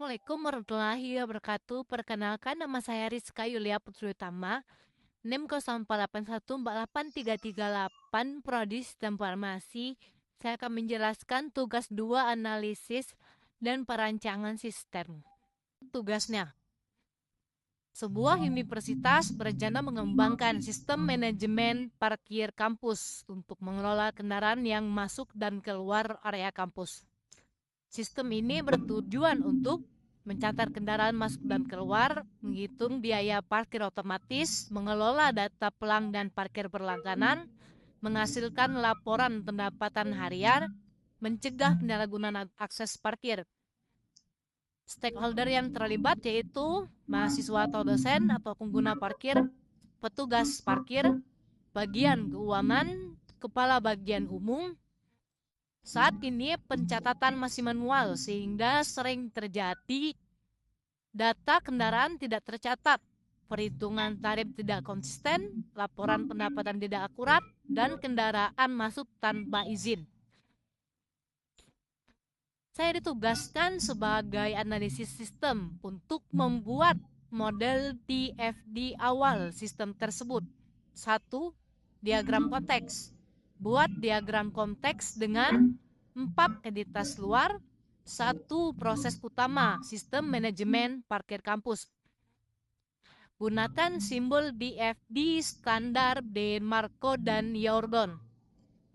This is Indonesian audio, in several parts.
Assalamualaikum warahmatullahi wabarakatuh. Perkenalkan, nama saya Rizka Yulia Putri Utama, NIM 0814848338, Prodi Sistem Farmasi. Saya akan menjelaskan tugas 2 analisis dan perancangan sistem. Tugasnya, sebuah universitas berencana mengembangkan sistem manajemen parkir kampus untuk mengelola kendaraan yang masuk dan keluar area kampus. Sistem ini bertujuan untuk mencatat kendaraan masuk dan keluar, menghitung biaya parkir otomatis, mengelola data pelanggan parkir berlangganan, menghasilkan laporan pendapatan harian, mencegah penyalahgunaan akses parkir. Stakeholder yang terlibat yaitu mahasiswa atau dosen atau pengguna parkir, petugas parkir, bagian keuangan, kepala bagian umum. Saat ini pencatatan masih manual sehingga sering terjadi data kendaraan tidak tercatat, perhitungan tarif tidak konsisten, laporan pendapatan tidak akurat, dan kendaraan masuk tanpa izin. Saya ditugaskan sebagai analisis sistem untuk membuat model DFD awal sistem tersebut. 1. Diagram konteks. Buat diagram konteks dengan 4 entitas luar, 1 proses utama sistem manajemen parkir kampus. Gunakan simbol DFD standar Demarco dan Jordan.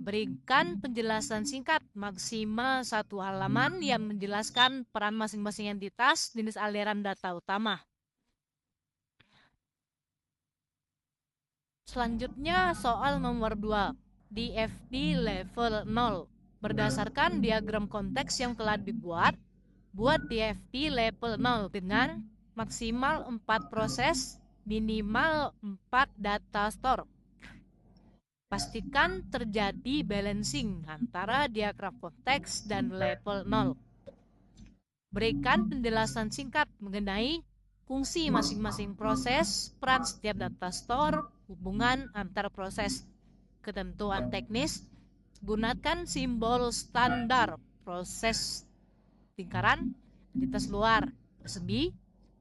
Berikan penjelasan singkat maksimal 1 halaman yang menjelaskan peran masing-masing entitas, jenis aliran data utama. Selanjutnya soal nomor 2, DFD level 0. Berdasarkan diagram konteks yang telah dibuat, buat DFD level 0 dengan maksimal 4 proses, minimal 4 data store. Pastikan terjadi balancing antara diagram konteks dan level 0. Berikan penjelasan singkat mengenai fungsi masing-masing proses, peran setiap data store, hubungan antar proses. Ketentuan teknis, gunakan simbol standar proses lingkaran, entitas luar persegi,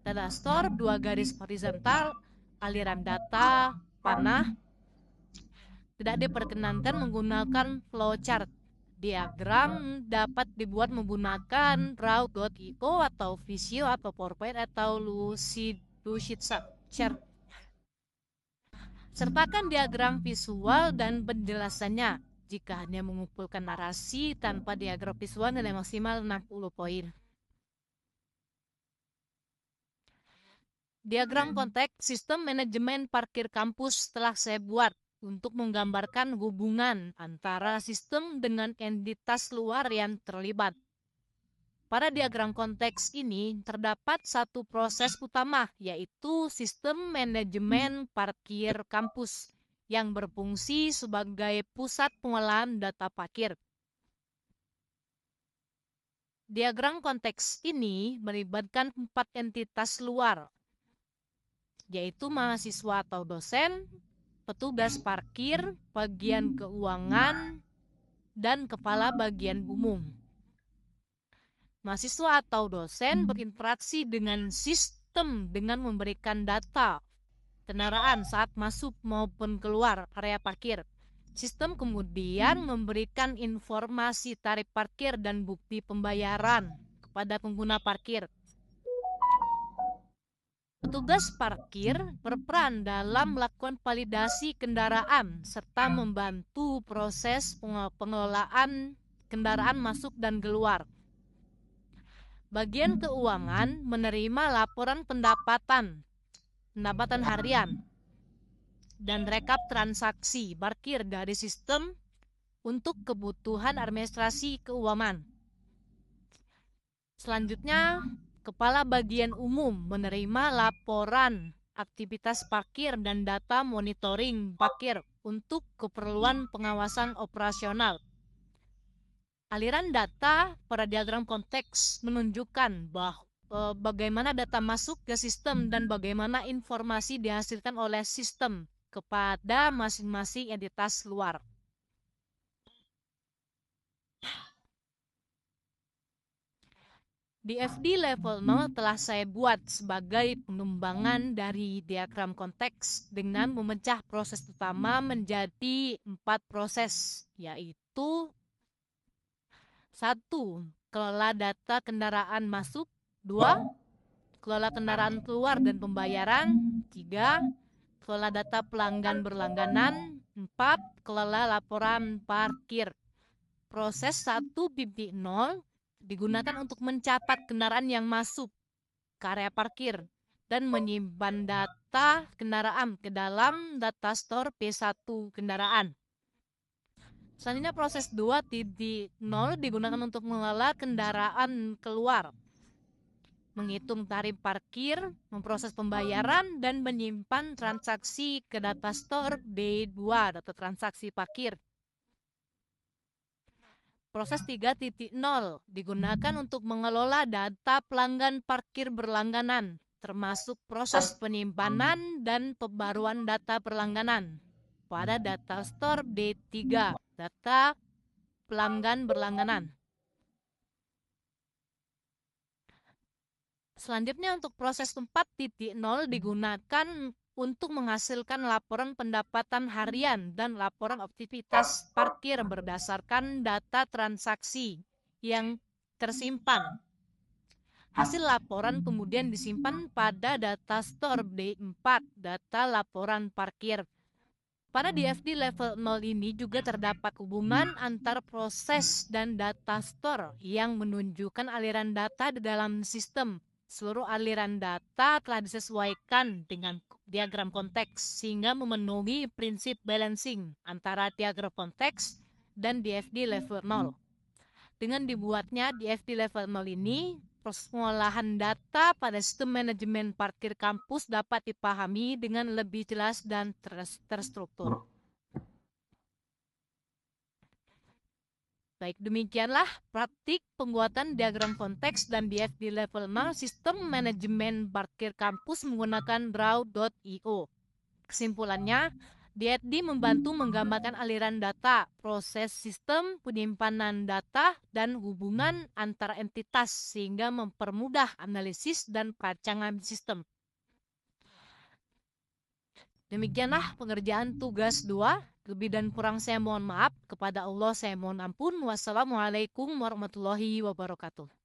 data store 2 garis horizontal, aliran data panah. Tidak diperkenankan menggunakan flowchart. Diagram dapat dibuat menggunakan raw.io atau Visio atau PowerPoint atau Lucid chart. Sertakan diagram visual dan penjelasannya. Jika hanya mengumpulkan narasi tanpa diagram visual, nilai maksimal 60 poin. Diagram konteks sistem manajemen parkir kampus telah saya buat untuk menggambarkan hubungan antara sistem dengan entitas luar yang terlibat. Pada diagram konteks ini terdapat satu proses utama, yaitu sistem manajemen parkir kampus yang berfungsi sebagai pusat pengolahan data parkir. Diagram konteks ini melibatkan 4 entitas luar, yaitu mahasiswa atau dosen, petugas parkir, bagian keuangan, dan kepala bagian umum. Mahasiswa atau dosen berinteraksi dengan sistem dengan memberikan data kendaraan saat masuk maupun keluar area parkir. Sistem kemudian memberikan informasi tarif parkir dan bukti pembayaran kepada pengguna parkir. Petugas parkir berperan dalam melakukan validasi kendaraan serta membantu proses pengelolaan kendaraan masuk dan keluar. Bagian keuangan menerima laporan pendapatan harian dan rekap transaksi parkir dari sistem untuk kebutuhan administrasi keuangan. Selanjutnya, kepala bagian umum menerima laporan aktivitas parkir dan data monitoring parkir untuk keperluan pengawasan operasional. Aliran data pada diagram konteks menunjukkan bagaimana data masuk ke sistem dan bagaimana informasi dihasilkan oleh sistem kepada masing-masing entitas luar. DFD level 0 telah saya buat sebagai pengembangan dari diagram konteks dengan memecah proses utama menjadi 4 proses, yaitu 1. Kelola data kendaraan masuk. 2. Kelola kendaraan keluar dan pembayaran. 3. Kelola data pelanggan berlangganan. 4. Kelola laporan parkir. Proses 1.0 digunakan untuk mencatat kendaraan yang masuk ke area parkir dan menyimpan data kendaraan ke dalam data store P1 kendaraan. Selanjutnya proses 2.0 digunakan untuk mengelola kendaraan keluar, menghitung tarif parkir, memproses pembayaran, dan menyimpan transaksi ke data store B2, data transaksi parkir. Proses 3.0 digunakan untuk mengelola data pelanggan parkir berlangganan, termasuk proses penyimpanan dan pembaruan data berlangganan pada data store D3, data pelanggan berlangganan. Selanjutnya untuk proses 4.0 digunakan untuk menghasilkan laporan pendapatan harian dan laporan aktivitas parkir berdasarkan data transaksi yang tersimpan. Hasil laporan kemudian disimpan pada data store D4, data laporan parkir. Pada DFD level 0 ini juga terdapat hubungan antar proses dan data store yang menunjukkan aliran data di dalam sistem. Seluruh aliran data telah disesuaikan dengan diagram konteks sehingga memenuhi prinsip balancing antara diagram konteks dan DFD level 0. Dengan dibuatnya DFD level 0 ini, proses pengolahan data pada sistem manajemen parkir kampus dapat dipahami dengan lebih jelas dan terstruktur. Baik, demikianlah praktik pembuatan diagram konteks dan DFD level 0 sistem manajemen parkir kampus menggunakan Draw.io. Kesimpulannya, DFD membantu menggambarkan aliran data, proses sistem penyimpanan data, dan hubungan antar entitas sehingga mempermudah analisis dan perancangan sistem. Demikianlah pengerjaan tugas 2. Lebih dan kurang saya mohon maaf. Kepada Allah saya mohon ampun. Wassalamualaikum warahmatullahi wabarakatuh.